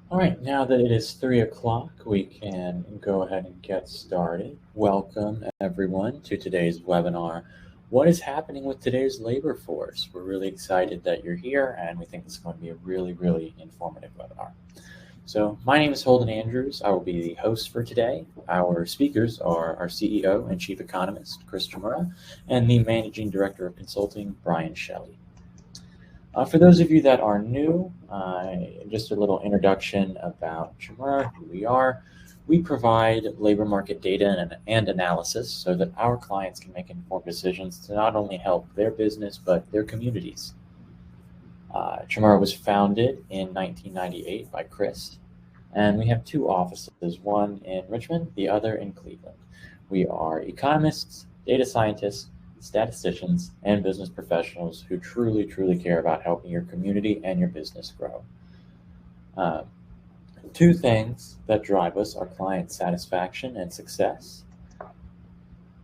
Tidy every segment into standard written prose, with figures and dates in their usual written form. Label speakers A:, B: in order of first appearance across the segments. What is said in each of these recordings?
A: All right, now that it is 3 o'clock, we can go ahead and get started. Welcome, everyone, to today's webinar. What is happening with today's labor force? We're really excited that you're here, and we think it's going to be a really informative webinar. So, my name is Holden Andrews. I will be the host for today. Our speakers are our CEO and Chief Economist, Chris Chmura, and the Managing Director of Consulting, Bryan Shelly. For those of you that are new, just a little introduction about Chmura, who we are. We provide labor market data and analysis so that our clients can make informed decisions to not only help their business, but their communities. Chmura was founded in 1998 by Chris, and we have two offices, one in Richmond, the other in Cleveland. We are economists, data scientists, statisticians, and business professionals who truly care about helping your community and your business grow. Two things that drive us are client satisfaction and success.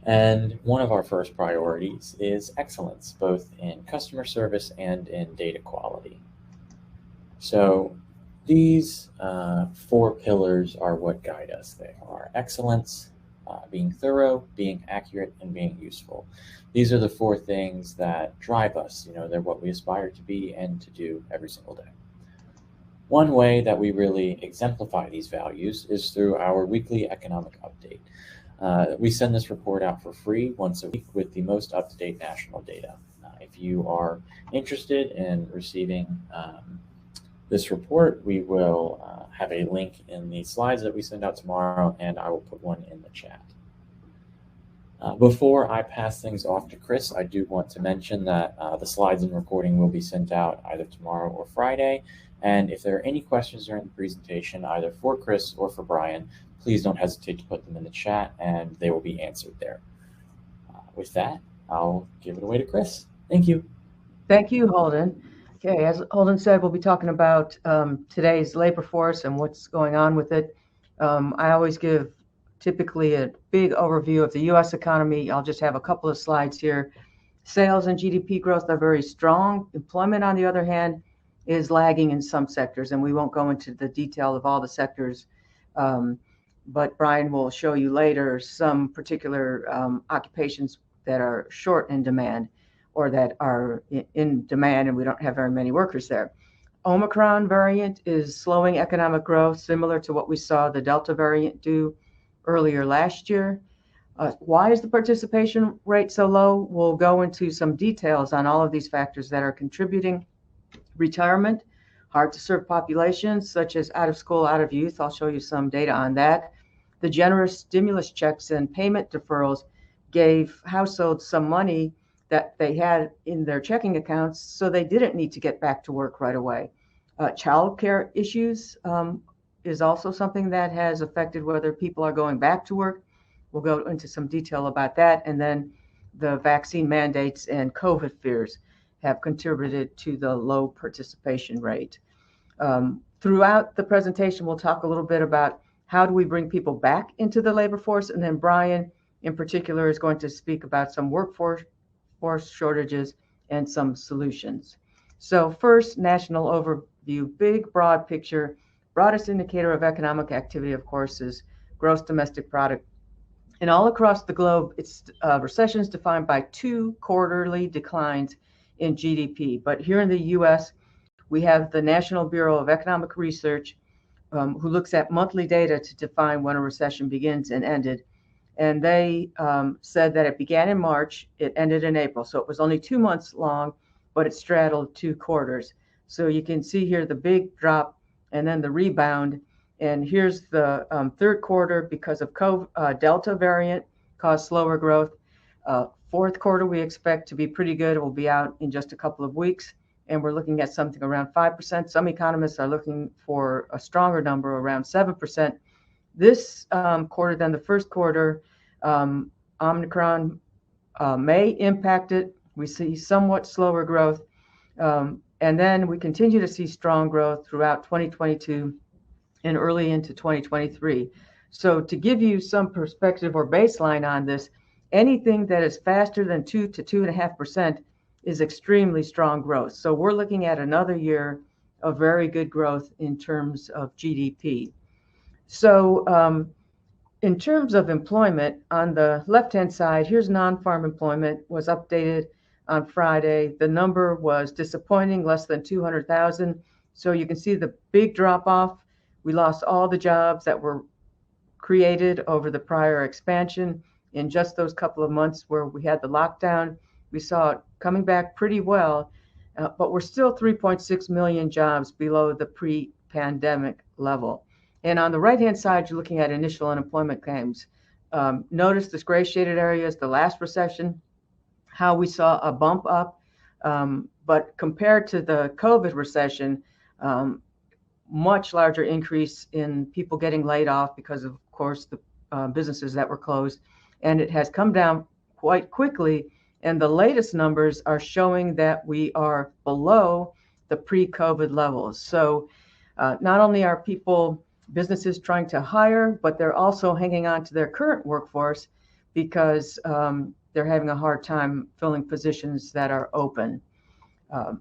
A: And one of our first priorities is excellence, both in customer service and in data quality. So these four pillars are what guide us. They are excellence, being thorough, being accurate, and being useful. These are the four things that drive us. They're what we aspire to be and to do every single day. One way that we really exemplify these values is through our weekly economic update. We send this report out for free once a week with the most up-to-date national data. If you are interested in receiving this report, we will have a link in the slides that we send out tomorrow, and I will put one in the chat. Before I pass things off to Chris, I do want to mention that the slides and recording will be sent out either tomorrow or Friday. And if there are any questions during the presentation, either for Chris or for Bryan, please don't hesitate to put them in the chat, and they will be answered there. With that, I'll give it away to Chris. Thank you.
B: Thank you, Holden. Okay, as Holden said, we'll be talking about today's labor force and what's going on with it. I always give typically a big overview of the U.S. economy. I'll just have a couple of slides here. Sales and GDP growth are very strong. Employment, on the other hand, is lagging in some sectors, and we won't go into the detail of all the sectors, but Bryan will show you later some particular occupations that are short in demand or that are in demand, and we don't have very many workers there. Omicron variant is slowing economic growth, similar to what we saw the Delta variant do earlier last year. Why is the participation rate so low? We'll go into some details on all of these factors that are contributing. Retirement, hard to serve populations such as out of school, out of youth. I'll show you some data on that. The generous stimulus checks and payment deferrals gave households some money that they had in their checking accounts, so they didn't need to get back to work right away. Child care issues is also something that has affected whether people are going back to work. We'll go into some detail about that. And then the vaccine mandates and COVID fears have contributed to the low participation rate. Throughout the presentation, we'll talk a little bit about how do we bring people back into the labor force, and then Bryan in particular is going to speak about some workforce shortages and some solutions. So first, national overview, big broad picture. Broadest indicator of economic activity, of course, is gross domestic product. And all across the globe, it's recession is defined by 2 quarterly declines in GDP. But here in the U.S., we have the National Bureau of Economic Research, who looks at monthly data to define when a recession begins and ended. And they said that it began in March, it ended in April. So it was only 2 months long, but it straddled 2 quarters. So you can see here the big drop and then the rebound. And here's the third quarter because of Delta variant caused slower growth. Fourth quarter, we expect to be pretty good. It will be out in just a couple of weeks. And we're looking at something around 5%. Some economists are looking for a stronger number, around 7%. This quarter than the first quarter, Omicron may impact it. We see somewhat slower growth. And then we continue to see strong growth throughout 2022 and early into 2023. So to give you some perspective or baseline on this, anything that is faster than 2 to 2.5% is extremely strong growth. So we're looking at another year a very good growth in terms of GDP. So in terms of employment, on the left-hand side, here's non-farm employment was updated on Friday. The number was disappointing, less than 200,000. So you can see the big drop off. We lost all the jobs that were created over the prior expansion in just those couple of months where we had the lockdown. We saw it coming back pretty well, but we're still 3.6 million jobs below the pre-pandemic level. And on the right-hand side, you're looking at initial unemployment claims. Notice this gray shaded area is the last recession, how we saw a bump up, but compared to the COVID recession, much larger increase in people getting laid off because of course, the businesses that were closed. And it has come down quite quickly. And the latest numbers are showing that we are below the pre-COVID levels. So not only are businesses trying to hire, but they're also hanging on to their current workforce because they're having a hard time filling positions that are open.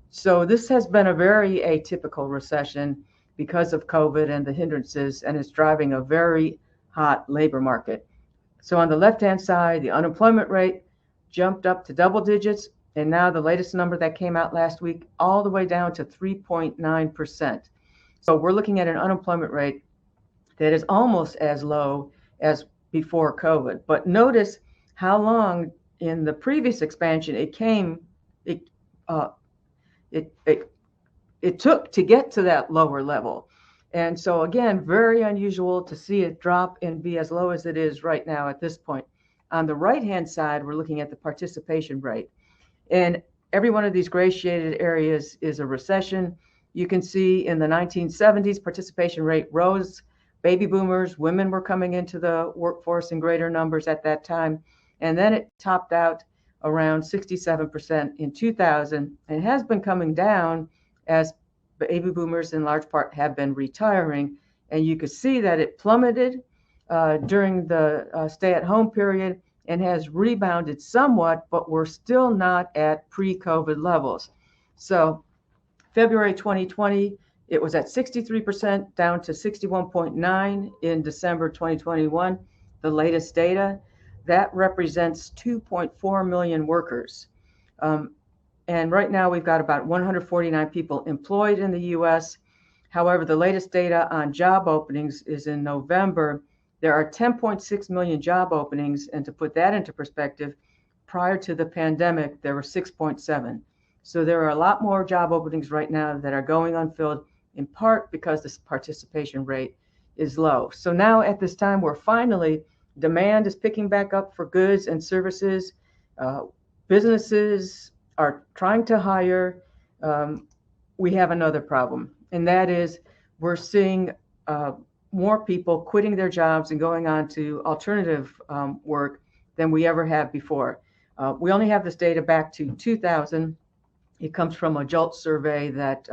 B: So this has been a very atypical recession because of COVID and the hindrances, and it's driving a very hot labor market. So on the left-hand side, the unemployment rate jumped up to double digits, and now the latest number that came out last week, all the way down to 3.9%. So we're looking at an unemployment rate that is almost as low as before COVID. But notice how long in the previous expansion it took to get to that lower level. And so again, very unusual to see it drop and be as low as it is right now at this point. On the right-hand side, we're looking at the participation rate. And every one of these gray shaded areas is a recession. You can see in the 1970s, participation rate rose. Baby boomers, women were coming into the workforce in greater numbers at that time. And then it topped out around 67% in 2000 and has been coming down as baby boomers in large part have been retiring. And you could see that it plummeted during the stay-at-home period and has rebounded somewhat, but we're still not at pre-COVID levels. So February 2020, it was at 63%, down to 61.9 in December 2021. The latest data, that represents 2.4 million workers. And right now we've got about 149 people employed in the US. However, the latest data on job openings is in November. There are 10.6 million job openings. And to put that into perspective, prior to the pandemic, there were 6.7. So there are a lot more job openings right now that are going unfilled, in part because this participation rate is low. So now at this time, we're finally, demand is picking back up for goods and services. Businesses are trying to hire. We have another problem, and that is we're seeing more people quitting their jobs and going on to alternative work than we ever have before. We only have this data back to 2000. It comes from a JOLT survey that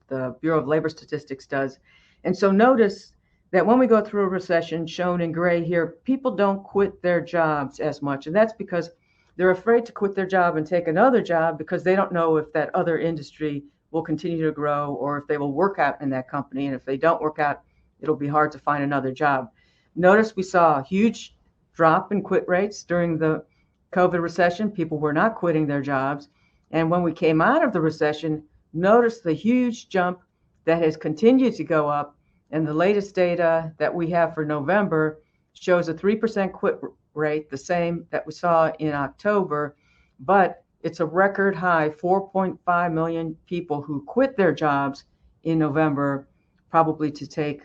B: the Bureau of Labor Statistics does. And so notice that when we go through a recession, shown in gray here, people don't quit their jobs as much. And that's because they're afraid to quit their job and take another job because they don't know if that other industry will continue to grow or if they will work out in that company. And if they don't work out, it'll be hard to find another job. Notice we saw a huge drop in quit rates during the COVID recession. People were not quitting their jobs. And when we came out of the recession, notice the huge jump that has continued to go up. And the latest data that we have for November shows a 3% quit rate, the same that we saw in October, but it's a record high, 4.5 million people who quit their jobs in November, probably to take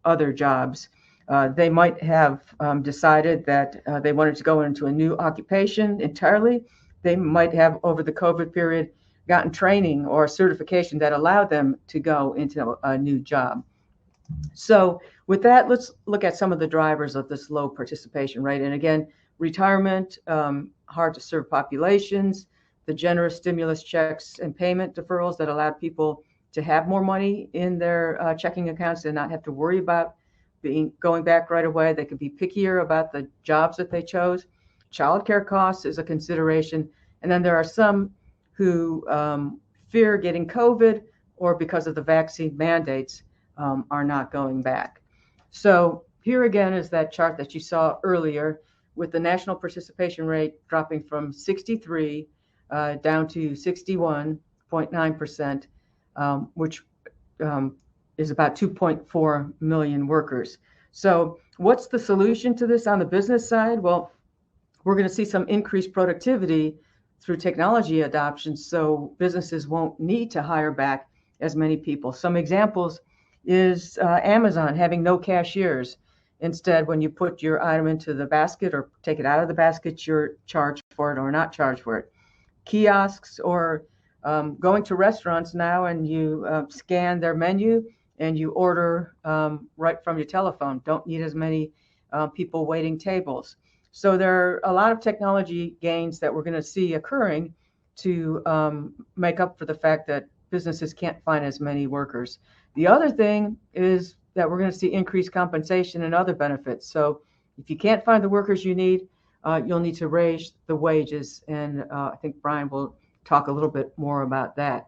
B: other jobs. They might have decided that they wanted to go into a new occupation entirely. They might have, over the COVID period, gotten training or certification that allowed them to go into a new job. So with that, let's look at some of the drivers of this low participation rate. And again, retirement, hard to serve populations, the generous stimulus checks and payment deferrals that allowed people to have more money in their checking accounts and not have to worry about going back right away. They could be pickier about the jobs that they chose. Childcare costs is a consideration. And then there are some who fear getting COVID or because of the vaccine mandates, are not going back. So here again is that chart that you saw earlier with the national participation rate dropping from 63 down to 61.9%, which is about 2.4 million workers. So what's the solution to this on the business side? Well, we're going to see some increased productivity through technology adoption, so businesses won't need to hire back as many people. Some examples is Amazon having no cashiers. Instead, when you put your item into the basket or take it out of the basket, you're charged for it or not charged for it. Kiosks or going to restaurants now and you scan their menu and you order right from your telephone. Don't need as many people waiting tables. So there are a lot of technology gains that we're going to see occurring to make up for the fact that businesses can't find as many workers. The other thing is that we're going to see increased compensation and other benefits. So if you can't find the workers you need, you'll need to raise the wages. And I think Bryan will talk a little bit more about that.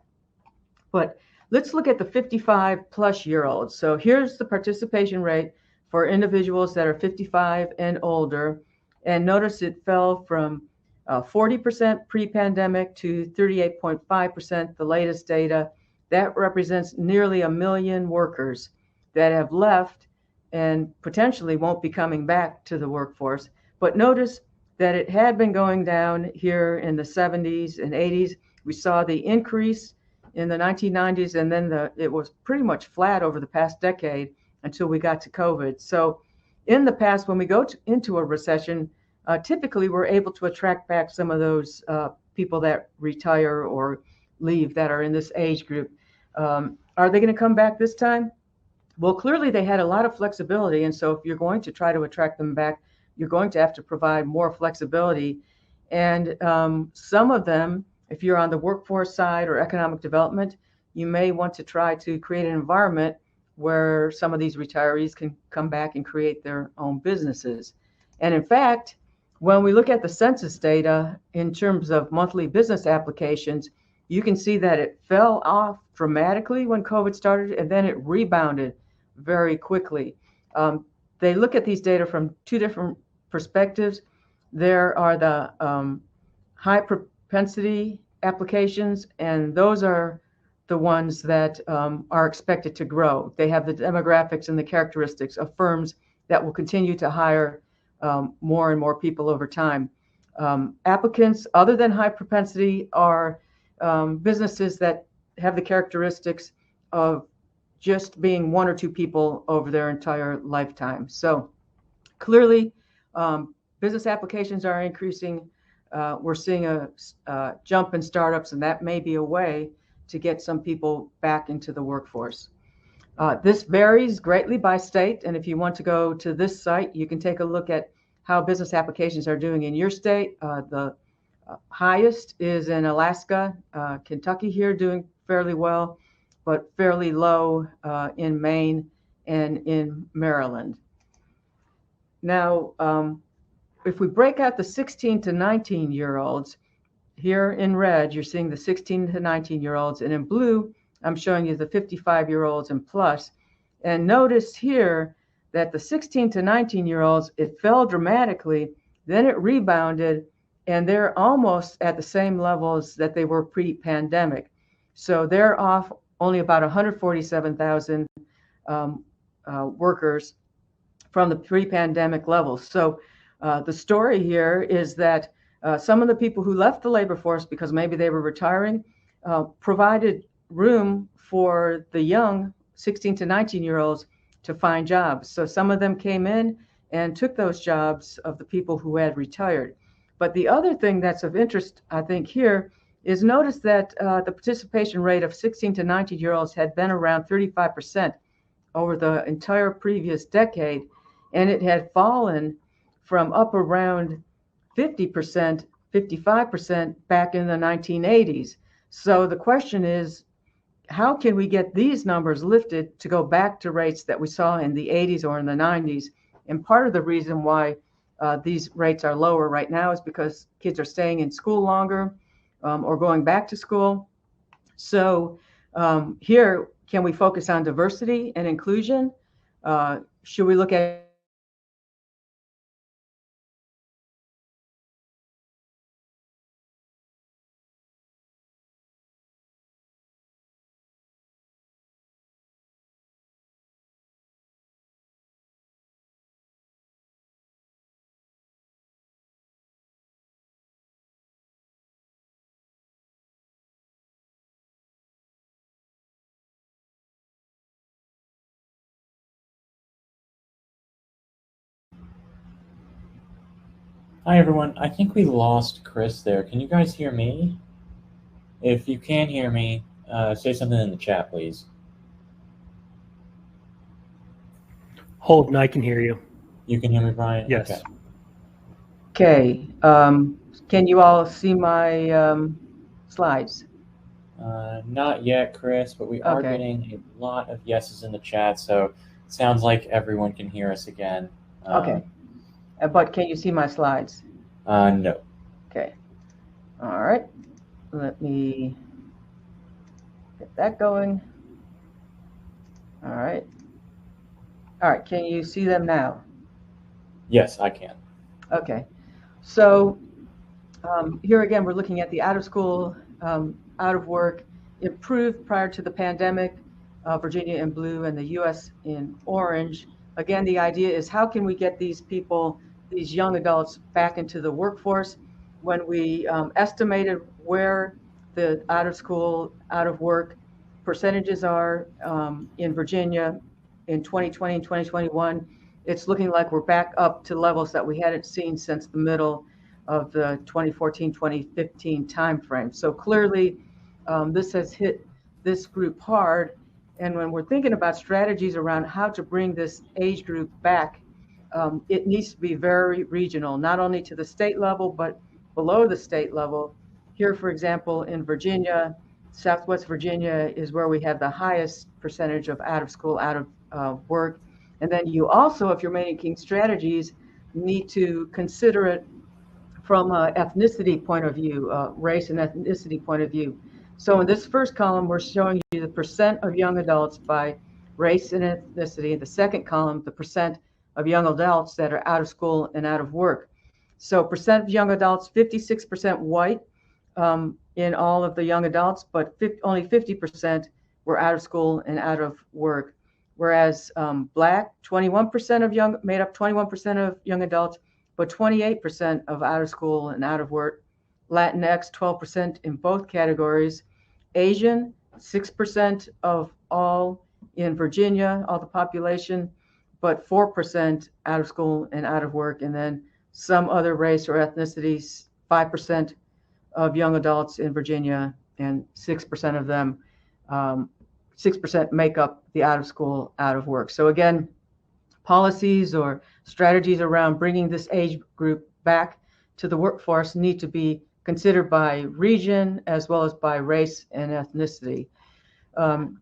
B: But let's look at the 55 plus year olds. So here's the participation rate for individuals that are 55 and older. And notice it fell from 40% pre-pandemic to 38.5%, the latest data. That represents nearly 1 million workers that have left and potentially won't be coming back to the workforce. But notice that it had been going down here in the 70s and 80s. We saw the increase in the 1990s, and then it was pretty much flat over the past decade until we got to COVID. So in the past, when we go into a recession, typically we're able to attract back some of those people that retire or leave that are in this age group. Are they going to come back this time? Well, clearly they had a lot of flexibility. And so if you're going to try to attract them back, you're going to have to provide more flexibility. And some of them, if you're on the workforce side or economic development, you may want to try to create an environment where some of these retirees can come back and create their own businesses. And in fact, when we look at the census data in terms of monthly business applications, you can see that it fell off dramatically when COVID started, and then it rebounded very quickly. They look at these data from two different perspectives. There are the high propensity applications, and those are the ones that are expected to grow. They have the demographics and the characteristics of firms that will continue to hire more and more people over time. Applicants other than high propensity are businesses that have the characteristics of just being one or two people over their entire lifetime. So clearly, business applications are increasing. We're seeing a jump in startups, and that may be a way to get some people back into the workforce. This varies greatly by state, and if you want to go to this site, you can take a look at how business applications are doing in your state. The highest is in Alaska, Kentucky here doing fairly well, but fairly low in Maine and in Maryland. Now, if we break out the 16 to 19-year-olds, here in red, you're seeing the 16 to 19-year-olds, and in blue, I'm showing you the 55-year-olds and plus. And notice here that the 16 to 19-year-olds, it fell dramatically, then it rebounded, and they're almost at the same levels that they were pre-pandemic. So they're off only about 147,000 workers from the pre-pandemic levels. So the story here is that some of the people who left the labor force because maybe they were retiring provided room for the young 16 to 19-year-olds to find jobs. So some of them came in and took those jobs of the people who had retired. But the other thing that's of interest, I think, here is notice that the participation rate of 16 to 19-year-olds had been around 35% over the entire previous decade, and it had fallen from up around 50%, 55% back in the 1980s. So the question is, how can we get these numbers lifted to go back to rates that we saw in the 80s or in the 90s? And part of the reason why these rates are lower right now is because kids are staying in school longer or going back to school. So Here, can we focus on diversity and inclusion? Should we look at
A: Hi, everyone. I think we lost Chris there. Can you guys hear me? If you can hear me, say something in the chat, please.
C: Holden, I can hear you.
A: You can hear me, Bryan?
C: Yes.
B: Okay. Can you all see my slides?
A: Not yet, Chris, but we are
B: Okay.
A: getting a lot of yeses in the chat, so it sounds like everyone can hear us again.
B: Okay. But can you see my slides?
A: No.
B: Okay. All right. Let me get that going. All right. All right. Can you see them now?
A: Yes, I can.
B: Okay. So here again, we're looking at the out of school, out of work, improved prior to the pandemic, Virginia in blue and the US in orange. Again, the idea is how can we get these people, these young adults, back into the workforce? When we estimated where the out of school, out of work percentages are in Virginia in 2020 and 2021, it's looking like we're back up to levels that we hadn't seen since the middle of the 2014-2015 timeframe. So clearly, this has hit this group hard. And when we're thinking about strategies around how to bring this age group back, it needs to be very regional, not only to the state level, but below the state level. Here, for example, in Virginia, Southwest Virginia is where we have the highest percentage of out of school, out of work. And then you also, if you're making strategies, need to consider it from an ethnicity point of view, race and ethnicity point of view. So in this first column, we're showing you the percent of young adults by race and ethnicity. The second column, the percent of young adults that are out of school and out of work. So percent of young adults, 56% white in all of the young adults, but only 50% were out of school and out of work. Whereas Black, 21% of young, made up 21% of young adults, but 28% of out of school and out of work. Latinx, 12% in both categories. Asian, 6% of all in Virginia, all the population, but 4% out of school and out of work. And then some other race or ethnicities, 5% of young adults in Virginia, and 6% of them, 6% make up the out of school, out of work. So again, policies or strategies around bringing this age group back to the workforce need to be considered by region as well as by race and ethnicity.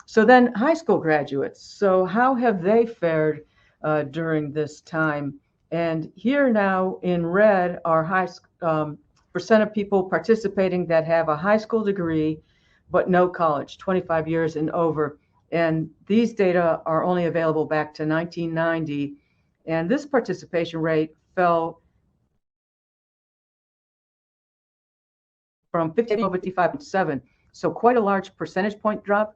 B: So then high school graduates. So how have they fared during this time? And here now in red are percent of people participating that have a high school degree, but no college, 25 years and over. And these data are only available back to 1990. And this participation rate fell from 55.7. So quite a large percentage point drop,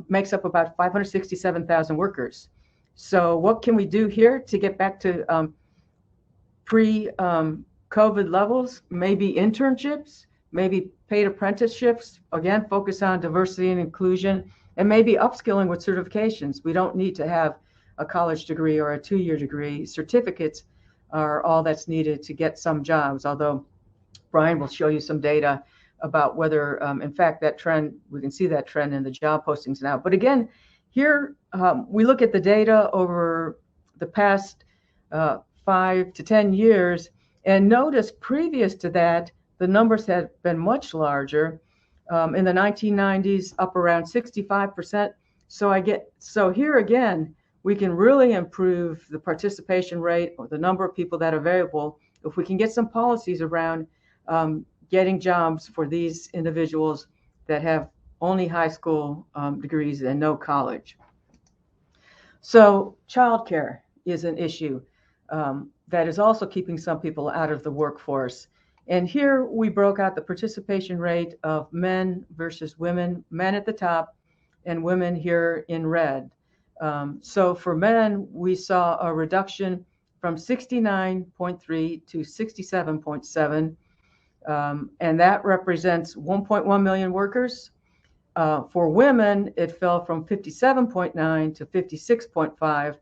B: makes up about 567,000 workers. So what can we do here to get back to pre-COVID levels? Maybe internships, maybe paid apprenticeships, again, focus on diversity and inclusion, and maybe upskilling with certifications. We don't need to have a college degree or a 2-year degree. Certificates are all that's needed to get some jobs, although Bryan will show you some data about whether, in fact, that trend, we can see that trend in the job postings now. But again, here we look at the data over the past 5 to 10 years, and notice previous to that, the numbers had been much larger. In the 1990s, up around 65%. So here again, we can really improve the participation rate or the number of people that are available if we can get some policies around getting jobs for these individuals that have only high school degrees and no college. So childcare is an issue that is also keeping some people out of the workforce. And here we broke out the participation rate of men versus women, men at the top and women here in red. So for men, we saw a reduction from 69.3 to 67.7, and that represents 1.1 million workers. For women, it fell from 57.9 to 56.5.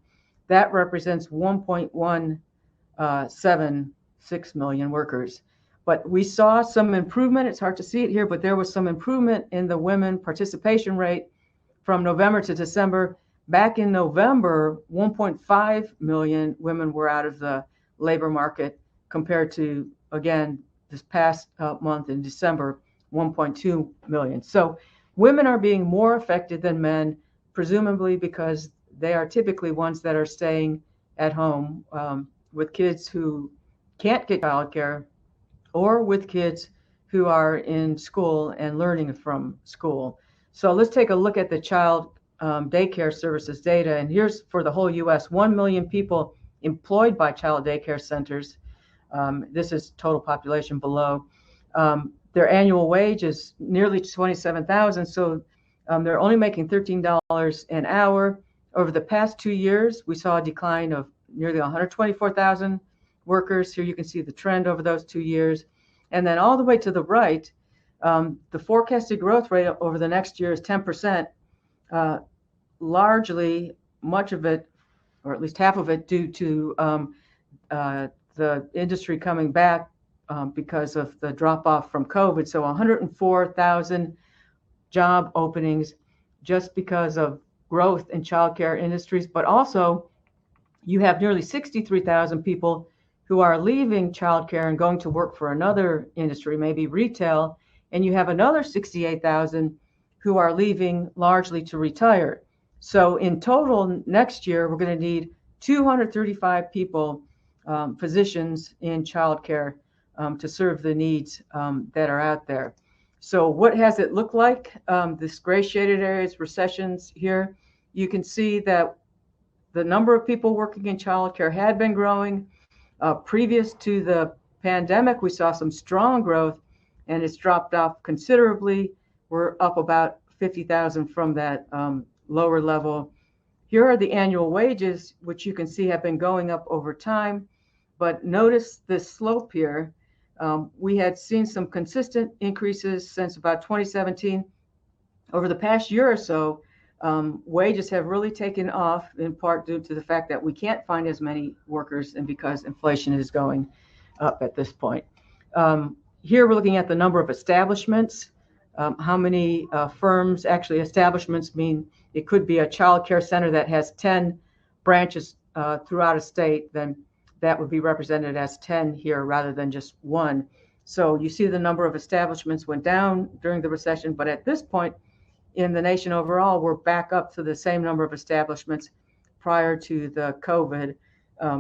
B: That represents 1.176 million workers. But we saw some improvement. It's hard to see it here, but there was some improvement in the women participation rate from November to December. Back in November, 1.5 million women were out of the labor market compared to, again, this past month in December, 1.2 million. So women are being more affected than men, presumably because they are typically ones that are staying at home with kids who can't get childcare or with kids who are in school and learning from school. So let's take a look at the child daycare services data. And here's for the whole US, 1 million people employed by child daycare centers. This is total population below. Their annual wage is nearly 27,000. So they're only making $13 an hour. Over the past 2 years, we saw a decline of nearly 124,000 workers. Here you can see the trend over those 2 years. And then all the way to the right, the forecasted growth rate over the next year is 10%, largely much of it, or at least half of it, due to the industry coming back because of the drop-off from COVID. So 104,000 job openings just because of growth in childcare industries, but also you have nearly 63,000 people who are leaving childcare and going to work for another industry, maybe retail, and you have another 68,000 who are leaving largely to retire. So in total, next year, we're going to need 235 people, physicians in childcare to serve the needs that are out there. So what has it looked like? This gray shaded area is recessions here. You can see that the number of people working in childcare had been growing. Previous to the pandemic, we saw some strong growth, and it's dropped off considerably. We're up about 50,000 from that lower level. Here are the annual wages, which you can see have been going up over time. But notice this slope here. We had seen some consistent increases since about 2017. Over the past year or so, wages have really taken off, in part due to the fact that we can't find as many workers and because inflation is going up at this point. Here we're looking at the number of establishments, how many firms, actually establishments mean it could be a child care center that has 10 branches throughout a state, then that would be represented as 10 here rather than just one. So you see the number of establishments went down during the recession, but at this point in the nation overall, we're back up to the same number of establishments prior to the COVID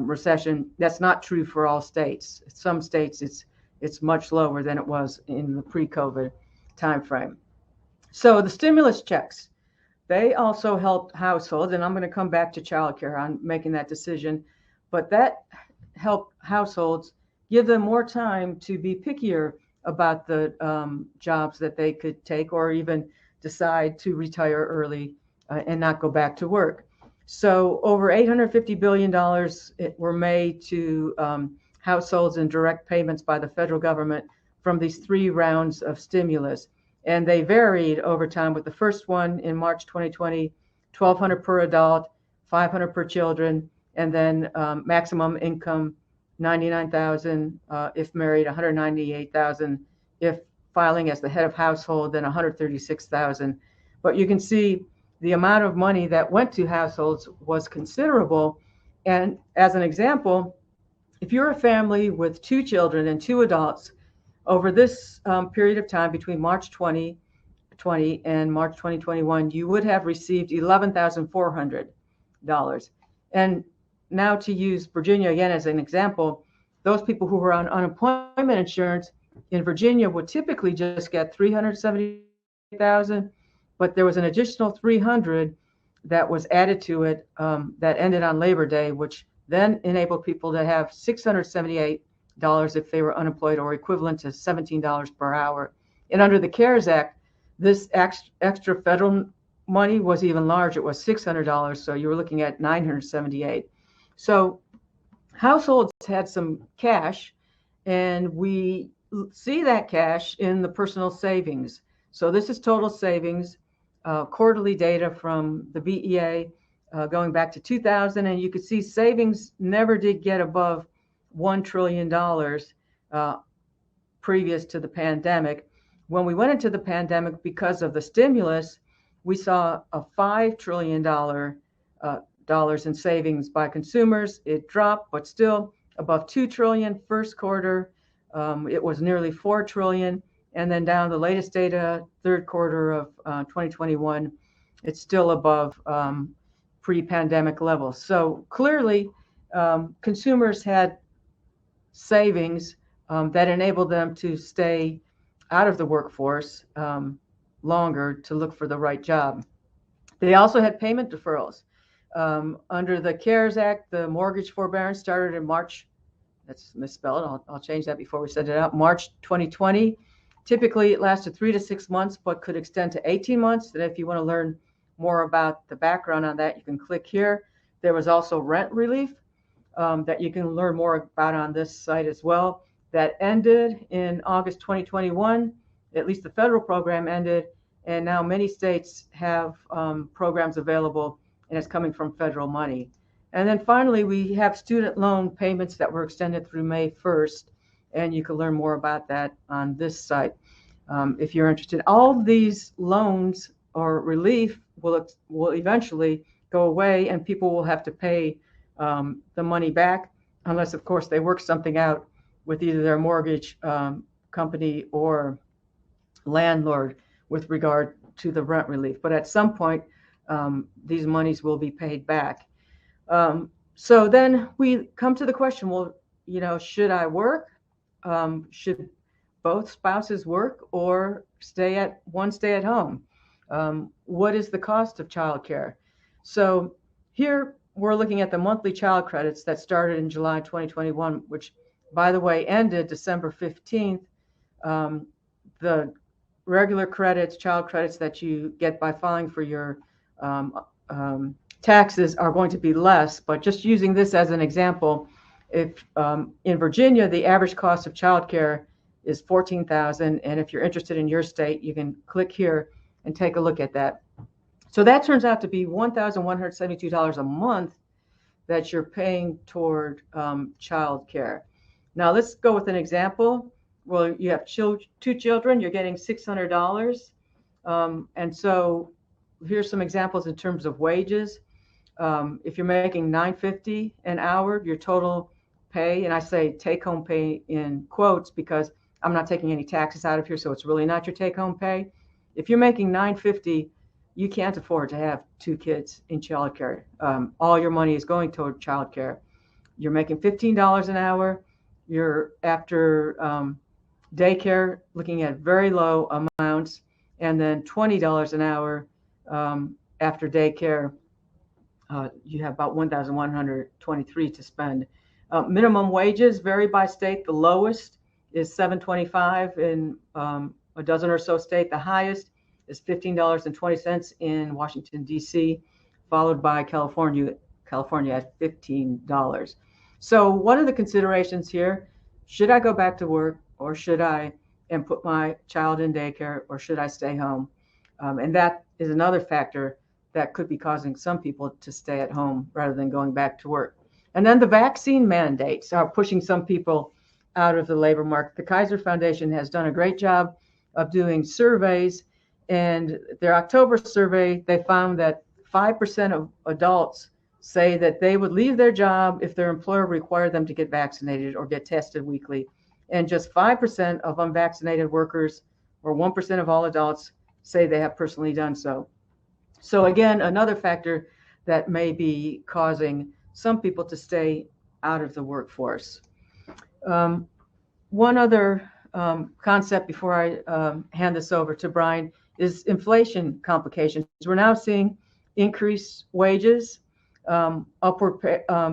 B: recession. That's not true for all states. Some states it's much lower than it was in the pre-COVID timeframe. So the stimulus checks, they also helped households, and I'm going to come back to childcare on making that decision, but that helped households give them more time to be pickier about the jobs that they could take or even decide to retire early and not go back to work. So over $850 billion were made to households in direct payments by the federal government from these 3 rounds of stimulus. And they varied over time, with the first one in March 2020, $1,200 per adult, $500 per children, and then maximum income, $99,000 if married, $198,000 if filing as the head of household, then $136,000. But you can see the amount of money that went to households was considerable. And as an example, if you're a family with 2 children and 2 adults, over this period of time between March 2020 and March 2021, you would have received $11,400. And now, to use Virginia again as an example, those people who were on unemployment insurance in Virginia would typically just get $370,000, but there was an additional 300 that was added to it that ended on Labor Day, which then enabled people to have $678 if they were unemployed, or equivalent to $17 per hour. And under the CARES Act, this extra federal money was even larger. It was $600, so you were looking at $978. So households had some cash, and we see that cash in the personal savings. So this is total savings, quarterly data from the BEA going back to 2000, and you could see savings never did get above $1 trillion previous to the pandemic. When we went into the pandemic, because of the stimulus, we saw a $5 trillion dollars in savings by consumers. It dropped, but still above $2 trillion. First quarter, it was nearly $4 trillion. And then down the latest data, third quarter of 2021, it's still above pre-pandemic levels. So clearly, consumers had savings that enabled them to stay out of the workforce longer to look for the right job. They also had payment deferrals. Under the CARES Act, the mortgage forbearance started in March. That's misspelled. I'll change that before we send it out. March 2020. Typically, it lasted 3 to 6 months, but could extend to 18 months. And if you want to learn more about the background on that, you can click here. There was also rent relief that you can learn more about on this site as well. That ended in August 2021. At least the federal program ended, and now many states have programs available, and it's coming from federal money. And then finally, we have student loan payments that were extended through May 1st, and you can learn more about that on this site if you're interested. All of these loans or relief will eventually go away, and people will have to pay the money back, unless, of course, they work something out with either their mortgage company or landlord with regard to the rent relief. But at some point, these monies will be paid back. So then we come to the question, well, should I work? Should both spouses work, or stay at home? What is the cost of childcare? So here we're looking at the monthly child credits that started in July 2021, which, by the way, ended December 15th. The regular credits, child credits that you get by filing for your taxes are going to be less, but just using this as an example, if in Virginia, the average cost of childcare is $14,000, and if you're interested in your state, you can click here and take a look at that. So that turns out to be $1,172 a month that you're paying toward childcare. Now let's go with an example. Well, you have 2 children, you're getting $600. And so here's some examples in terms of wages. If you're making $9.50 an hour, your total pay, and I say take home pay in quotes because I'm not taking any taxes out of here, so it's really not your take home pay. If you're making $9.50, you can't afford to have 2 kids in childcare. All your money is going toward childcare. You're making $15 an hour. You're after daycare, looking at very low amounts, and then $20 an hour after daycare. You have about $1,123 to spend. Minimum wages vary by state. The lowest is $7.25 in a dozen or so states. The highest is $15.20 in Washington, D.C., followed by California at $15. So what are the considerations here? Should I go back to work, or should I and put my child in daycare, or should I stay home? And that is another factor that could be causing some people to stay at home rather than going back to work. And then the vaccine mandates are pushing some people out of the labor market. The Kaiser Foundation has done a great job of doing surveys, and their October survey, they found that 5% of adults say that they would leave their job if their employer required them to get vaccinated or get tested weekly. And just 5% of unvaccinated workers, or 1% of all adults, say they have personally done so. So again, another factor that may be causing some people to stay out of the workforce. One other concept before I hand this over to Bryan is inflation complications. We're now seeing increased wages, upward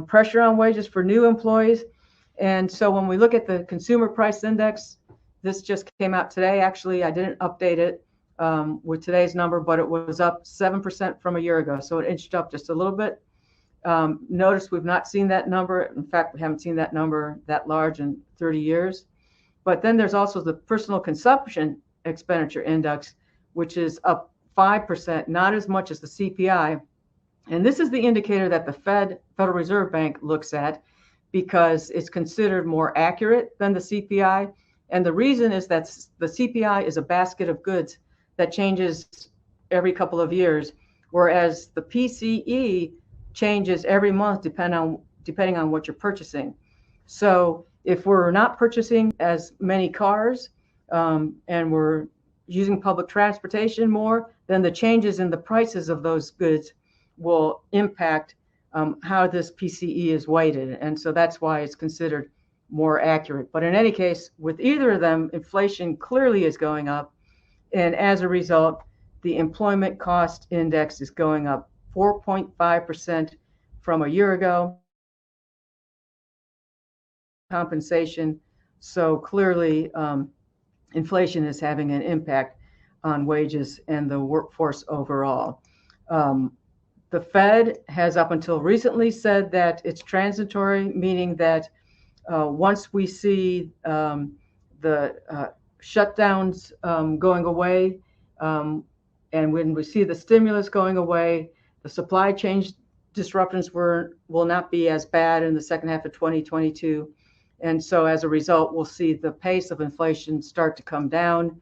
B: pressure on wages for new employees. And so when we look at the consumer price index, this just came out today. Actually, I didn't update it with today's number, but it was up 7% from a year ago. So it inched up just a little bit. Notice we've not seen that number. In fact, we haven't seen that number that large in 30 years. But then there's also the personal consumption expenditure index, which is up 5%, not as much as the CPI. And this is the indicator that the Federal Reserve Bank looks at because it's considered more accurate than the CPI. And the reason is that the CPI is a basket of goods that changes every couple of years, whereas the PCE changes every month depending on what you're purchasing. So if we're not purchasing as many cars and we're using public transportation more, then the changes in the prices of those goods will impact how this PCE is weighted. And so that's why it's considered more accurate. But in any case, with either of them, inflation clearly is going up. And as a result, the employment cost index is going up 4.5% from a year ago. Compensation. So clearly, inflation is having an impact on wages and the workforce overall. The Fed has up until recently said that it's transitory, meaning that once we see the shutdowns going away, and when we see the stimulus going away, the supply chain disruptions will not be as bad in the second half of 2022. And so as a result, we'll see the pace of inflation start to come down.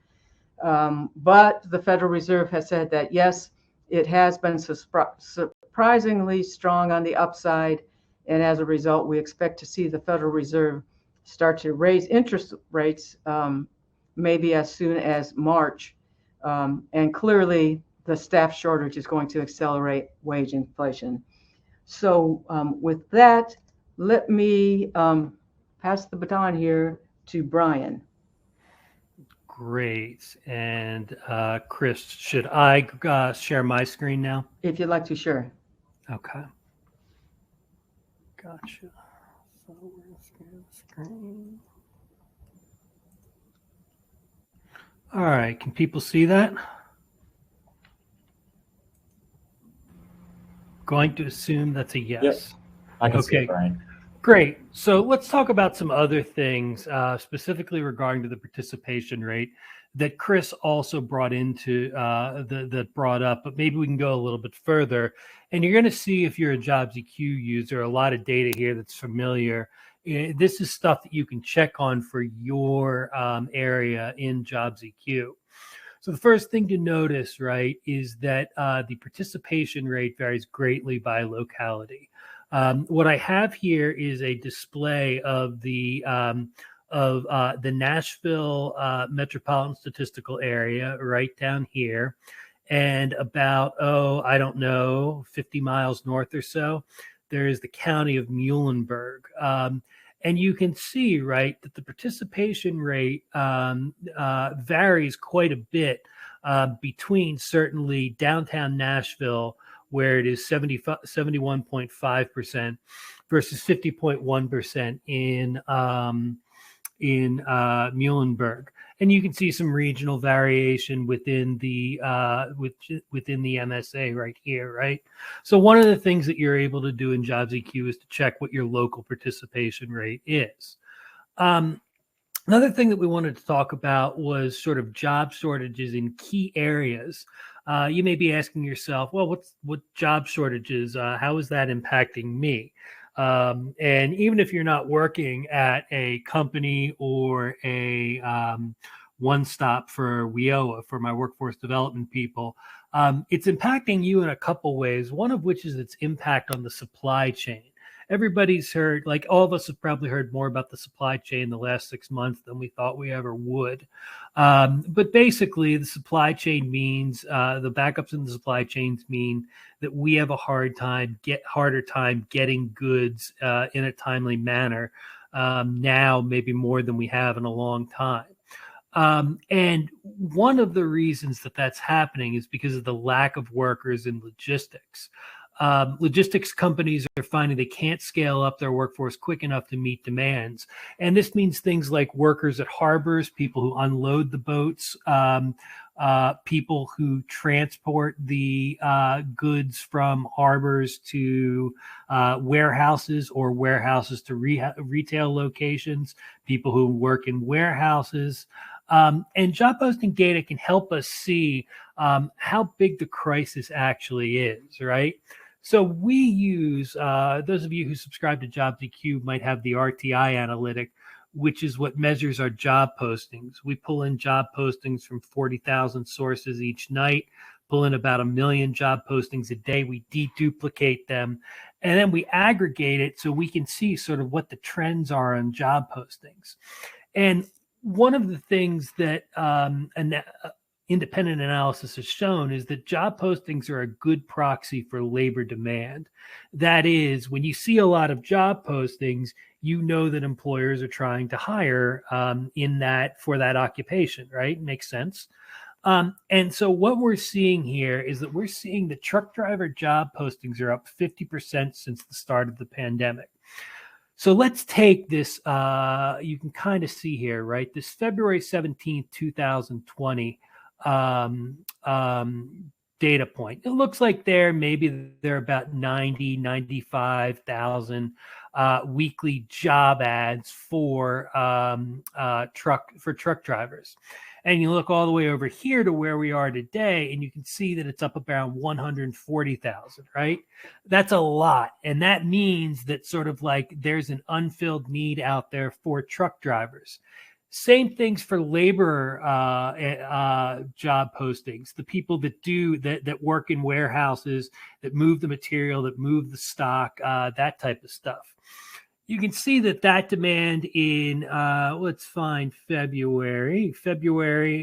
B: But the Federal Reserve has said that, yes, it has been surprisingly strong on the upside. And as a result, we expect to see the Federal Reserve start to raise interest rates maybe as soon as March. And clearly, the staff shortage is going to accelerate wage inflation. So with that, let me pass the baton here to Bryan.
C: Great. And Chris, should I share my screen now?
B: If you'd like to, sure.
C: Okay. Gotcha. So where's the screen? All right. Can people see that? Going to assume that's a yes.
A: Yep. I can see it, Bryan.
C: Great. So let's talk about some other things, specifically regarding to the participation rate that Chris also brought into that brought up, but maybe we can go a little bit further. And you're going to see, if you're a JobsEQ user, a lot of data here that's familiar. This is stuff that you can check on for your area in JobsEQ. So the first thing to notice, right, is that the participation rate varies greatly by locality. What I have here is a display of the Nashville metropolitan statistical area right down here, and about 50 miles north or so, there is the county of Muhlenberg. And you can see, right, that the participation rate varies quite a bit between certainly downtown Nashville, where it is 71.5% versus 50.1% in Muhlenberg. And you can see some regional variation within the within the MSA right here, right? So one of the things that you're able to do in JobsEQ is to check what your local participation rate is. Another thing that we wanted to talk about was sort of job shortages in key areas. You may be asking yourself, well, what job shortages? How is that impacting me? And even if you're not working at a company or a one-stop for WIOA, for my workforce development people, it's impacting you in a couple ways, one of which is its impact on the supply chain. Everybody's heard, like all of us have probably heard more about the supply chain the last 6 months than we thought we ever would. But basically, the supply chain means the backups in the supply chains mean that we have a harder time getting goods in a timely manner now, maybe more than we have in a long time. And one of the reasons that that's happening is because of the lack of workers in logistics. Logistics companies are finding they can't scale up their workforce quick enough to meet demands. And this means things like workers at harbors, people who unload the boats, people who transport the goods from harbors to warehouses or warehouses to retail locations, people who work in warehouses. And job posting data can help us see how big the crisis actually is, right? So we use, those of you who subscribe to JobsEQ might have the RTI analytic, which is what measures our job postings. We pull in job postings from 40,000 sources each night, pull in about 1 million job postings a day. We deduplicate them, and then we aggregate it so we can see sort of what the trends are on job postings. And one of the things that independent analysis has shown is that job postings are a good proxy for labor demand. That is, when you see a lot of job postings, you know that employers are trying to hire for that occupation, right? Makes sense. And so what we're seeing here is that we're seeing the truck driver job postings are up 50% since the start of the pandemic. So let's take this, you can kind of see here, right? This February 17th, 2020 data point. It looks like maybe they're about 95,000 weekly job ads for truck drivers. And you look all the way over here to where we are today, and you can see that it's up around 140,000, right? That's a lot. And that means that sort of like there's an unfilled need out there for truck drivers. Same things for labor job postings, the people that work in warehouses, that move the material, that move the stock, that type of stuff. You can see that demand in, let's find February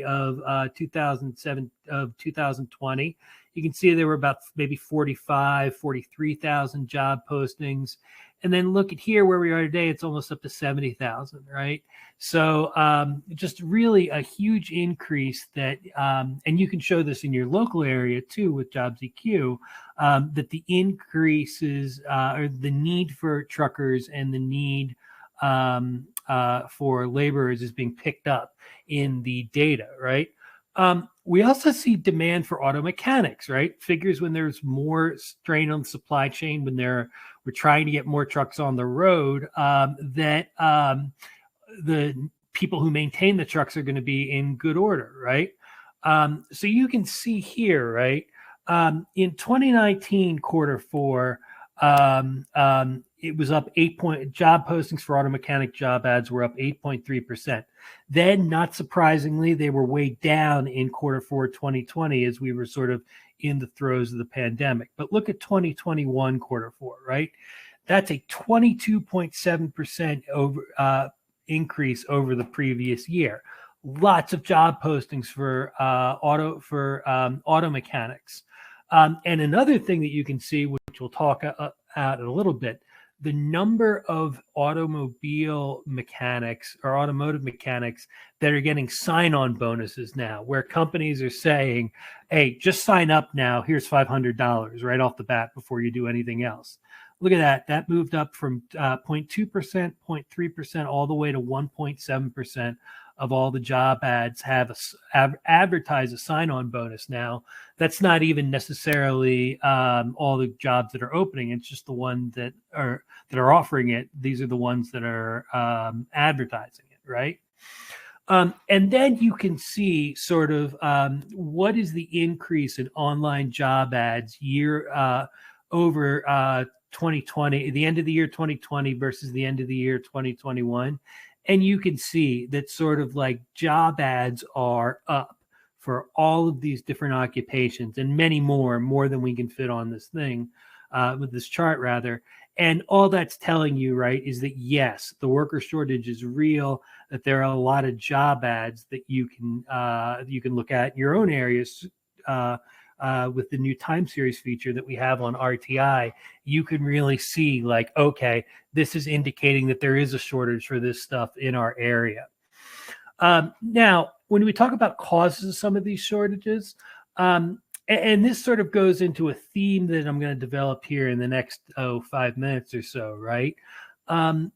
C: of 2020. You can see there were about maybe 43,000 job postings. And then look at here where we are today, it's almost up to 70,000, right? So just really a huge increase that, and you can show this in your local area too with JobsEQ, that the increases or the need for truckers and the need for laborers is being picked up in the data, right? We also see demand for auto mechanics, right? Figures when there's more strain on the supply chain, when we're trying to get more trucks on the road, that the people who maintain the trucks are going to be in good order, right? So you can see here, right? In 2019 quarter four, it was up job postings for auto mechanic job ads were up 8.3%. Then, not surprisingly, they were way down in quarter four 2020 as we were sort of in the throes of the pandemic. But look at 2021 quarter four, right? That's a 22.7% over increase over the previous year. Lots of job postings for auto mechanics. And another thing that you can see, which we'll talk about in a little bit, the number of automobile mechanics or automotive mechanics that are getting sign-on bonuses now, where companies are saying, hey, just sign up now. Here's $500 right off the bat before you do anything else. Look at that. That moved up from 0.2%, 0.3%, all the way to 1.7% of all the job ads advertise a sign-on bonus now. That's not even necessarily all the jobs that are opening. It's just the ones that are offering it. These are the ones that are advertising it, right? And then you can see sort of what is the increase in online job ads year over 2020, the end of the year 2020 versus the end of the year 2021. And you can see that sort of like job ads are up for all of these different occupations and many more than we can fit on this thing, with this chart rather. And all that's telling you, right, is that yes, the worker shortage is real, that there are a lot of job ads that you can look at in your own areas. With the new time series feature that we have on RTI, you can really see like, okay, this is indicating that there is a shortage for this stuff in our area. Now, when we talk about causes of some of these shortages, and this sort of goes into a theme that I'm going to develop here in the next 5 minutes or so, right?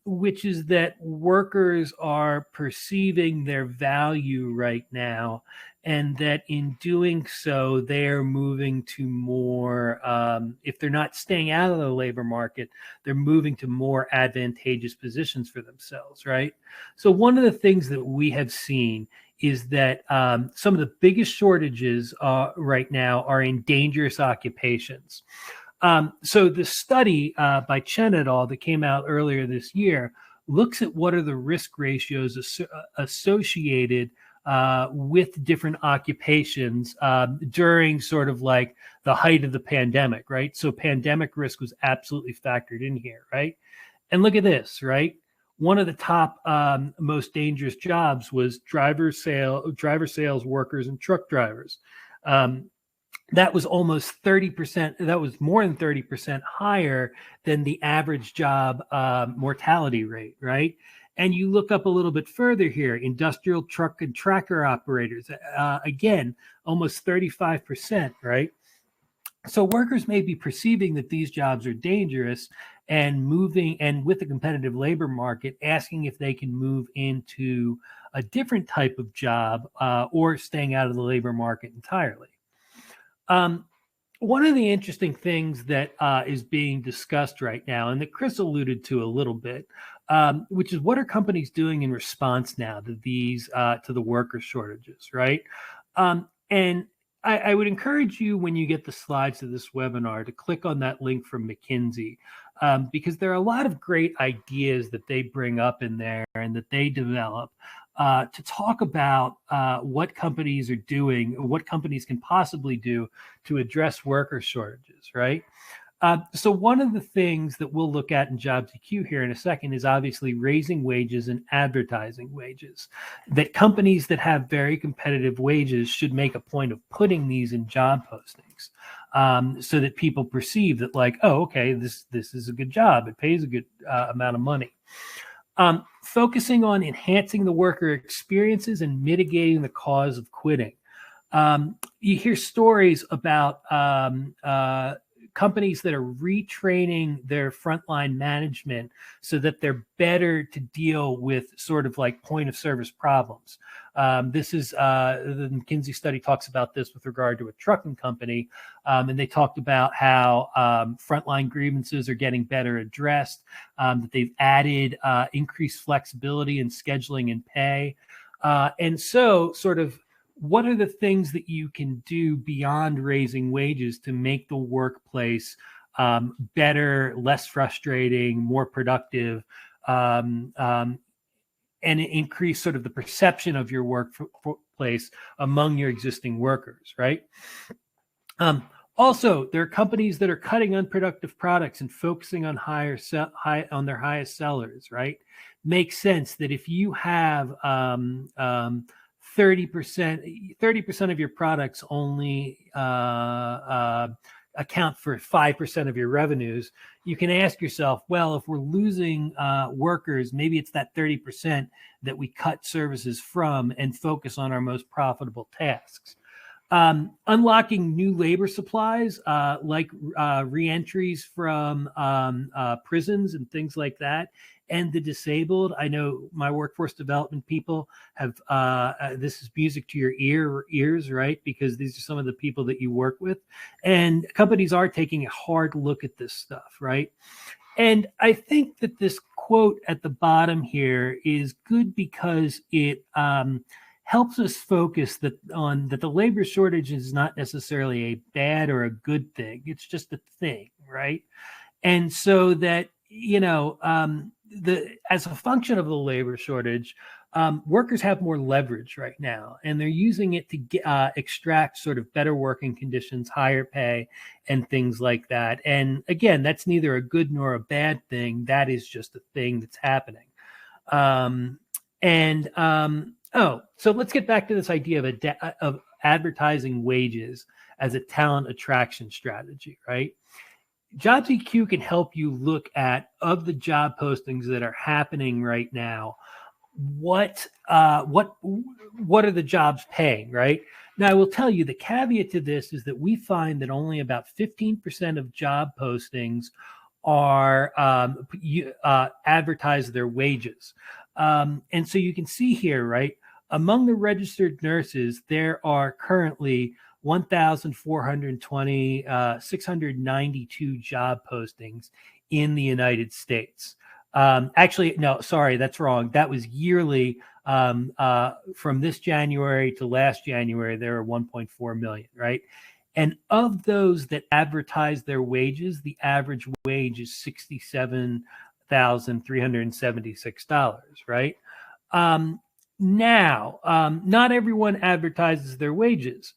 C: Which is that workers are perceiving their value right now, and that in doing so, they're moving to more, if they're not staying out of the labor market, they're moving to more advantageous positions for themselves, right? So one of the things that we have seen is that some of the biggest shortages right now are in dangerous occupations. So the study by Chen et al. That came out earlier this year looks at what are the risk ratios associated with different occupations during sort of like the height of the pandemic, right? So pandemic risk was absolutely factored in here, right? And look at this, right? One of the top most dangerous jobs was driver sales workers and truck drivers. That was almost 30%. That was more than 30% higher than the average job mortality rate, right? And you look up a little bit further here, industrial truck and tracker operators, again, almost 35%, right? So workers may be perceiving that these jobs are dangerous and moving, and with the competitive labor market, asking if they can move into a different type of job or staying out of the labor market entirely. One of the interesting things that is being discussed right now, and that Chris alluded to a little bit, which is what are companies doing in response now to these to the worker shortages, right? And I would encourage you, when you get the slides of this webinar, to click on that link from McKinsey, because there are a lot of great ideas that they bring up in there and that they develop to talk about what companies are doing, what companies can possibly do to address worker shortages, right? So one of the things that we'll look at in JobsEQ here in a second is obviously raising wages and advertising wages. That companies that have very competitive wages should make a point of putting these in job postings, so that people perceive that, like, oh, okay, this is a good job. It pays a good amount of money. Focusing on enhancing the worker experiences and mitigating the cause of quitting. You hear stories about companies that are retraining their frontline management so that they're better to deal with sort of like point of service problems. This is the McKinsey study talks about this with regard to a trucking company. And they talked about how frontline grievances are getting better addressed, that they've added increased flexibility in scheduling and pay. And so sort of, what are the things that you can do beyond raising wages to make the workplace better, less frustrating, more productive, and increase sort of the perception of your workplace among your existing workers, right? Also, there are companies that are cutting unproductive products and focusing on on their highest sellers, right? Makes sense that if you have 30% of your products only account for 5% of your revenues, you can ask yourself, well, if we're losing workers, maybe it's that 30% that we cut services from and focus on our most profitable tasks. Unlocking new labor supplies, like reentries from prisons and things like that, and the disabled. I know my workforce development people have, this is music to your ears, right? Because these are some of the people that you work with. And companies are taking a hard look at this stuff, right? And I think that this quote at the bottom here is good because it helps us focus that the labor shortage is not necessarily a bad or a good thing. It's just a thing, right? And so that, you know, as a function of the labor shortage, workers have more leverage right now, and they're using it to extract sort of better working conditions, higher pay, and things like that. And again, that's neither a good nor a bad thing. That is just a thing that's happening. So let's get back to this idea of advertising wages as a talent attraction strategy, right? JobsEQ can help you look at, of the job postings that are happening right now, what are the jobs paying, right? Now, I will tell you the caveat to this is that we find that only about 15% of job postings are advertise their wages. And so you can see here, right, among the registered nurses, there are currently 1,420, 692 job postings in the United States. Actually, no, sorry, that's wrong. That was yearly. From this January to last January, there are 1.4 million, right? And of those that advertise their wages, the average wage is $67,376, right? Now, not everyone advertises their wages,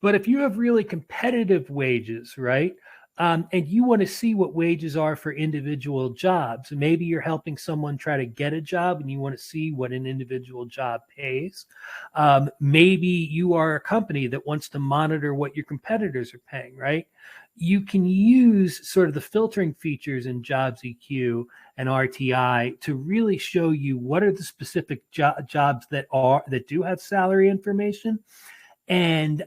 C: but if you have really competitive wages, right, and you want to see what wages are for individual jobs, maybe you're helping someone try to get a job and you want to see what an individual job pays. Maybe you are a company that wants to monitor what your competitors are paying, right? You can use sort of the filtering features in JobsEQ and RTI to really show you what are the specific jobs that do have salary information, and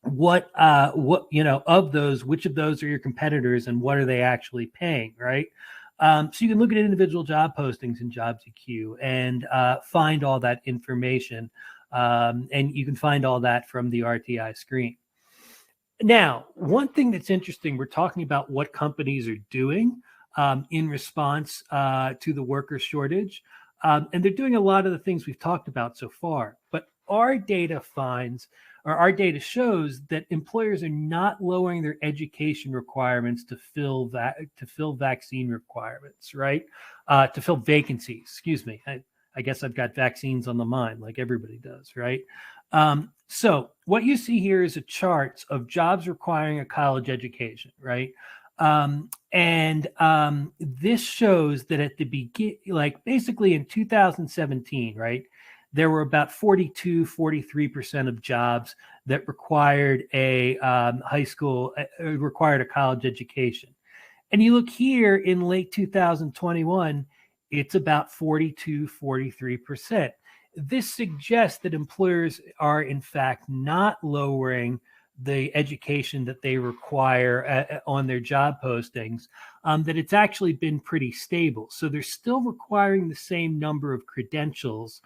C: what of those, which of those are your competitors and what are they actually paying, right? So you can look at individual job postings in JobsEQ and find all that information, and you can find all that from the RTI screen. Now, one thing that's interesting, we're talking about what companies are doing in response to the worker shortage, and they're doing a lot of the things we've talked about so far, but our data shows that employers are not lowering their education requirements to fill vaccine requirements, right? To fill vacancies, excuse me. I guess I've got vaccines on the mind like everybody does, right? So what you see here is a chart of jobs requiring a college education, right? This shows that at the beginning, like basically in 2017, right, there were about 43% of jobs that required a required a college education. And you look here in late 2021, it's about 43%. This suggests that employers are in fact not lowering the education that they require on their job postings, that it's actually been pretty stable. So they're still requiring the same number of credentials.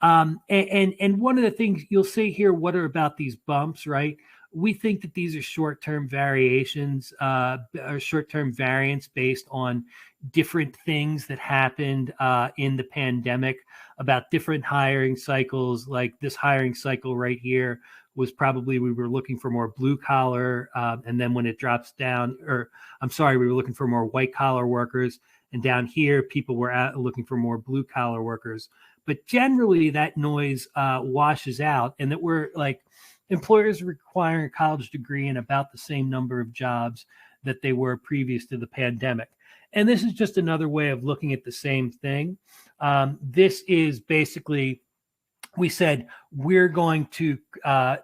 C: And one of the things you'll see here, what are about these bumps, right? We think that these are short-term variations, or short-term variants based on different things that happened in the pandemic, about different hiring cycles. Like this hiring cycle right here was probably, we were looking for more blue collar, and then when it drops down, or I'm sorry, we were looking for more white collar workers, and down here people were looking for more blue collar workers. But generally that noise washes out, and that we're like employers requiring a college degree in about the same number of jobs that they were previous to the pandemic. And this is just another way of looking at the same thing. This is basically, we said we're going to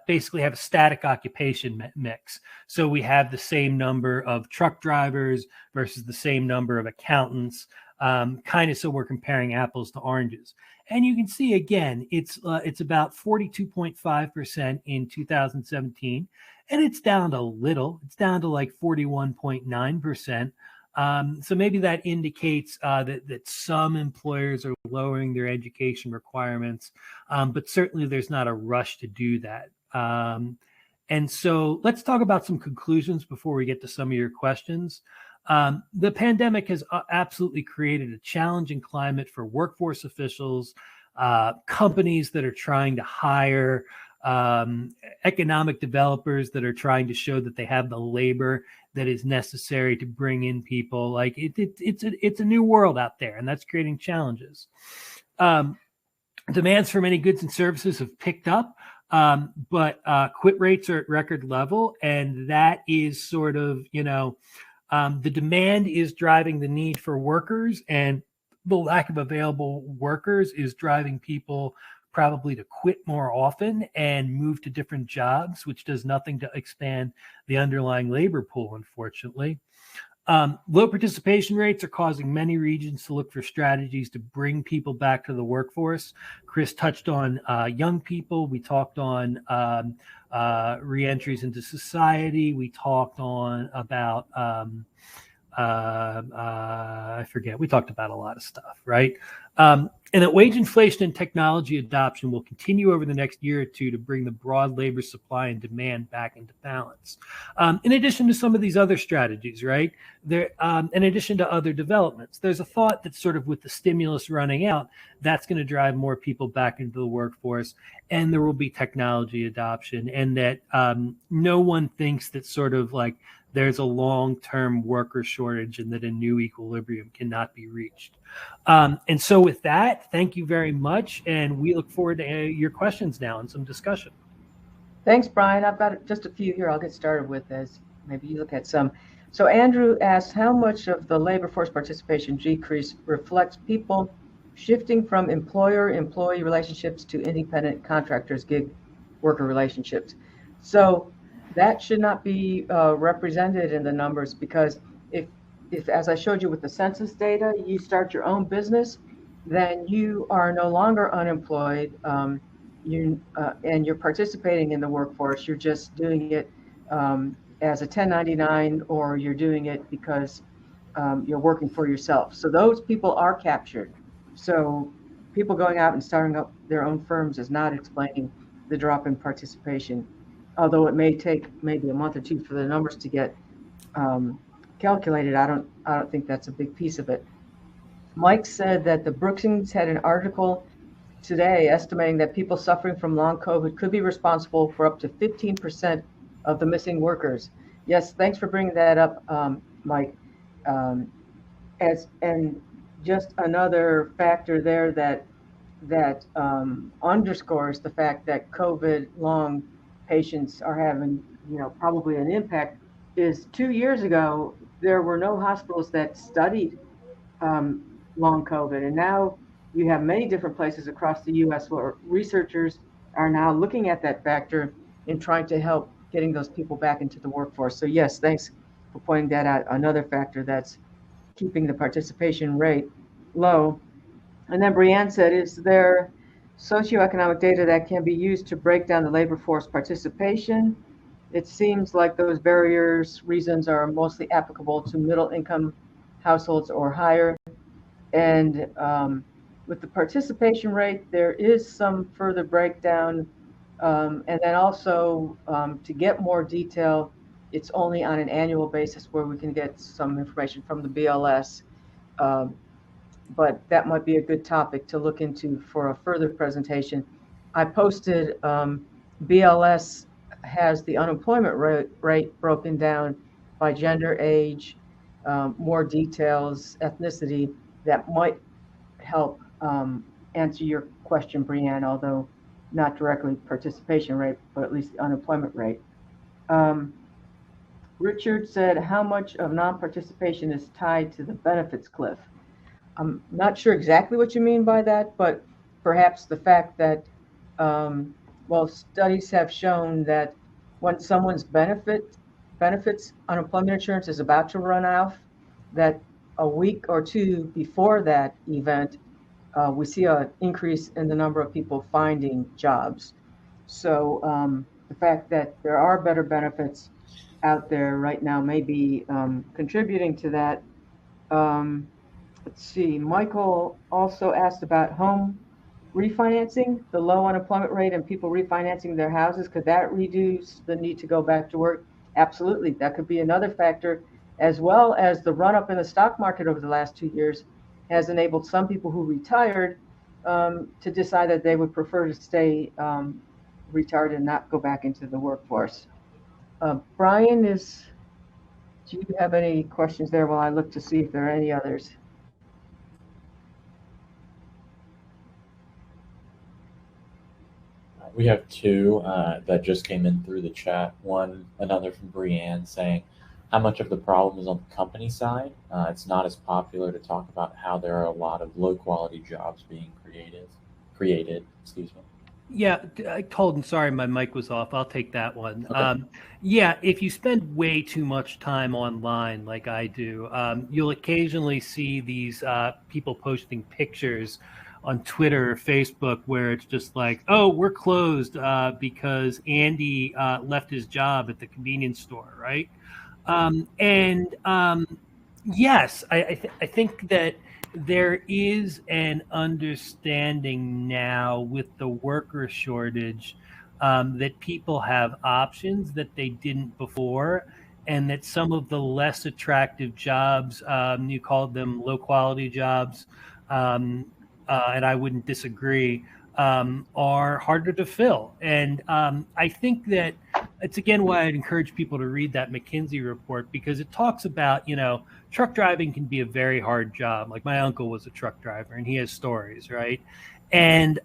C: basically have a static occupation mix. So we have the same number of truck drivers versus the same number of accountants, kind of so we're comparing apples to oranges. And you can see again, it's about 42.5% in 2017, and it's down a little. It's down to like 41.9%. So maybe that indicates that some employers are lowering their education requirements, but certainly there's not a rush to do that. And so let's talk about some conclusions before we get to some of your questions. The pandemic has absolutely created a challenging climate for workforce officials, companies that are trying to hire, economic developers that are trying to show that they have the labor that is necessary to bring in people. Like it's a new world out there, and that's creating challenges. Demands for many goods and services have picked up, but quit rates are at record level, and that is sort of, the demand is driving the need for workers, and the lack of available workers is driving people probably to quit more often and move to different jobs, which does nothing to expand the underlying labor pool, unfortunately. Low participation rates are causing many regions to look for strategies to bring people back to the workforce. Chris touched on young people. We talked on reentries into society. We talked on about I forget. We talked about a lot of stuff, right? And that wage inflation and technology adoption will continue over the next year or two to bring the broad labor supply and demand back into balance. In addition to some of these other strategies, right? There, in addition to other developments, there's a thought that sort of with the stimulus running out, that's going to drive more people back into the workforce, and there will be technology adoption, and that no one thinks that sort of like there's a long-term worker shortage and that a new equilibrium cannot be reached. And so with that, thank you very much. And we look forward to your questions now and some discussion.
B: Thanks, Brian. I've got just a few here I'll get started with as maybe you look at some. So Andrew asked, how much of the labor force participation decrease reflects people shifting from employer-employee relationships to independent contractors, gig worker relationships? So that should not be represented in the numbers, because if, as I showed you with the census data, you start your own business, then you are no longer unemployed, and you're participating in the workforce. You're just doing it as a 1099, or you're doing it because you're working for yourself. So those people are captured. So people going out and starting up their own firms is not explaining the drop in participation, although it may take maybe a month or two for the numbers to get calculated. I don't think that's a big piece of it. Mike said that the Brookings had an article today estimating that people suffering from long COVID could be responsible for up to 15% of the missing workers. Yes, thanks for bringing that up, Mike. And just another factor there that underscores the fact that COVID long patients are having, probably an impact, is 2 years ago, there were no hospitals that studied long COVID. And now you have many different places across the US where researchers are now looking at that factor and trying to help getting those people back into the workforce. So yes, thanks for pointing that out. Another factor that's keeping the participation rate low. And then Bryan said, is there socioeconomic data that can be used to break down the labor force participation? It seems like those reasons are mostly applicable to middle income households or higher. And with the participation rate, there is some further breakdown. And then also to get more detail, it's only on an annual basis where we can get some information from the BLS. But that might be a good topic to look into for a further presentation. I posted, BLS has the unemployment rate broken down by gender, age, more details, ethnicity, that might help answer your question, Bryan, although not directly participation rate, but at least the unemployment rate. Richard said, how much of non-participation is tied to the benefits cliff? I'm not sure exactly what you mean by that, but perhaps the fact that, studies have shown that when someone's benefits, unemployment insurance is about to run off, that a week or two before that event, we see an increase in the number of people finding jobs. So the fact that there are better benefits out there right now may be contributing to that. Let's see, Michael also asked about home refinancing, the low unemployment rate and people refinancing their houses. Could that reduce the need to go back to work? Absolutely. That could be another factor, as well as the run up in the stock market over the last 2 years has enabled some people who retired to decide that they would prefer to stay retired and not go back into the workforce. Bryan, do you have any questions there while I look to see if there are any others?
A: We have two that just came in through the chat. Another from Bryan saying, how much of the problem is on the company side? It's not as popular to talk about how there are a lot of low quality jobs being created.
C: Yeah, Holden, sorry, my mic was off. I'll take that one.
A: Okay.
C: Yeah, if you spend way too much time online, like I do, you'll occasionally see these people posting pictures on Twitter or Facebook where it's just like, oh, we're closed because Andy left his job at the convenience store, right? And yes, I think that there is an understanding now with the worker shortage that people have options that they didn't before, and that some of the less attractive jobs, you called them low quality jobs, and I wouldn't disagree, are harder to fill. And I think that it's again why I'd encourage people to read that McKinsey report, because it talks about, truck driving can be a very hard job. Like my uncle was a truck driver and he has stories, right? And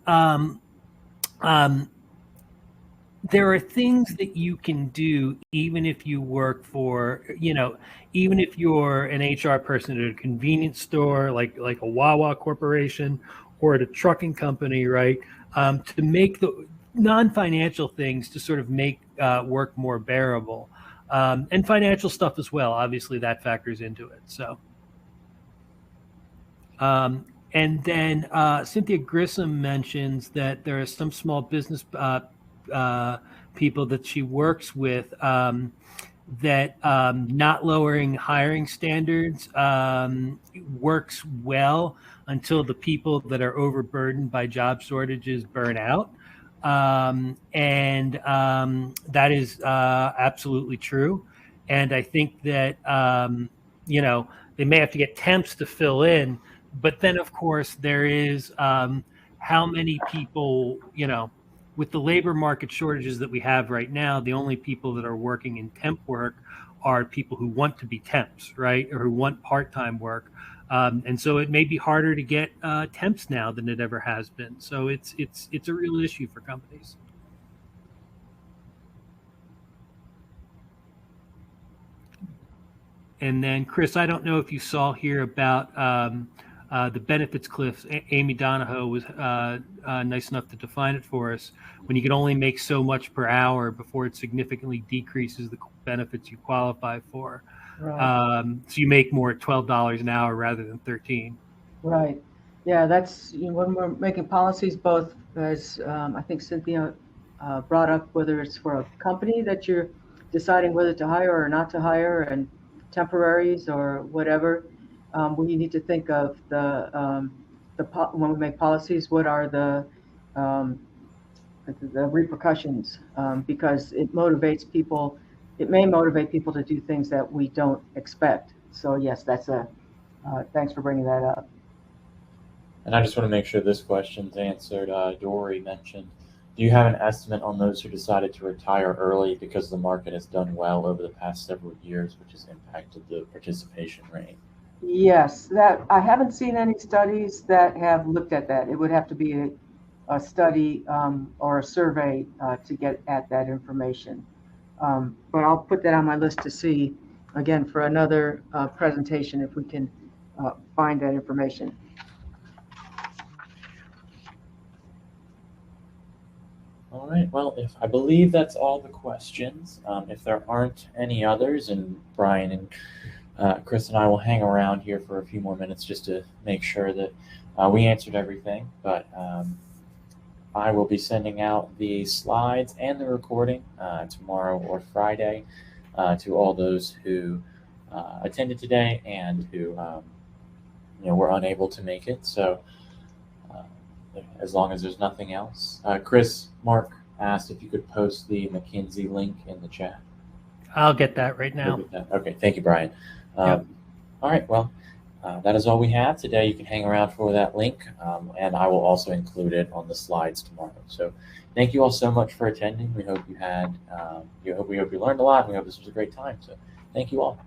C: there are things that you can do even if you work for, even if you're an HR person at a convenience store, like a Wawa corporation or at a trucking company, right? To make the non-financial things to sort of make work more bearable. And financial stuff as well. Obviously, that factors into it. So, and then Cynthia Grissom mentions that there are some small business people that she works with that not lowering hiring standards works well until the people that are overburdened by job shortages burn out. And that is absolutely true. And I think that, they may have to get temps to fill in, but then of course there is how many people, with the labor market shortages that we have right now, the only people that are working in temp work are people who want to be temps, right? Or who want part-time work. And so it may be harder to get temps now than it ever has been. So it's a real issue for companies. And then, Chris, I don't know if you saw here about the benefits cliffs. Amy Donahoe was nice enough to define it for us. When you can only make so much per hour before it significantly decreases the benefits you qualify for.
B: Right.
C: So you make more at $12 an hour rather than 13.
B: Right. Yeah, that's, when we're making policies, both as I think Cynthia brought up, whether it's for a company that you're deciding whether to hire or not to hire, and temporaries or whatever, we need to think of when we make policies, what are the repercussions, because it may motivate people to do things that we don't expect. So yes, thanks for bringing that up.
A: And I just want to make sure this question's answered. Dory mentioned, do you have an estimate on those who decided to retire early because the market has done well over the past several years, which has impacted the participation rate?
B: Yes, that I haven't seen any studies that have looked at that. It would have to be a study or a survey to get at that information. But I'll put that on my list to see, again, for another presentation, if we can find that information.
A: All right, well, I believe that's all the questions. If there aren't any others, and Brian and Chris and I will hang around here for a few more minutes just to make sure that we answered everything. But I will be sending out the slides and the recording tomorrow or Friday to all those who attended today and who were unable to make it. So as long as there's nothing else. Chris, Mark asked if you could post the McKinsey link in the chat.
C: I'll get that right now.
A: Okay, thank you, Brian.
C: Yep.
A: All right, well, that is all we have today. You can hang around for that link, and I will also include it on the slides tomorrow. So thank you all so much for attending. We hope you had, we hope you learned a lot. We hope this was a great time. So thank you all.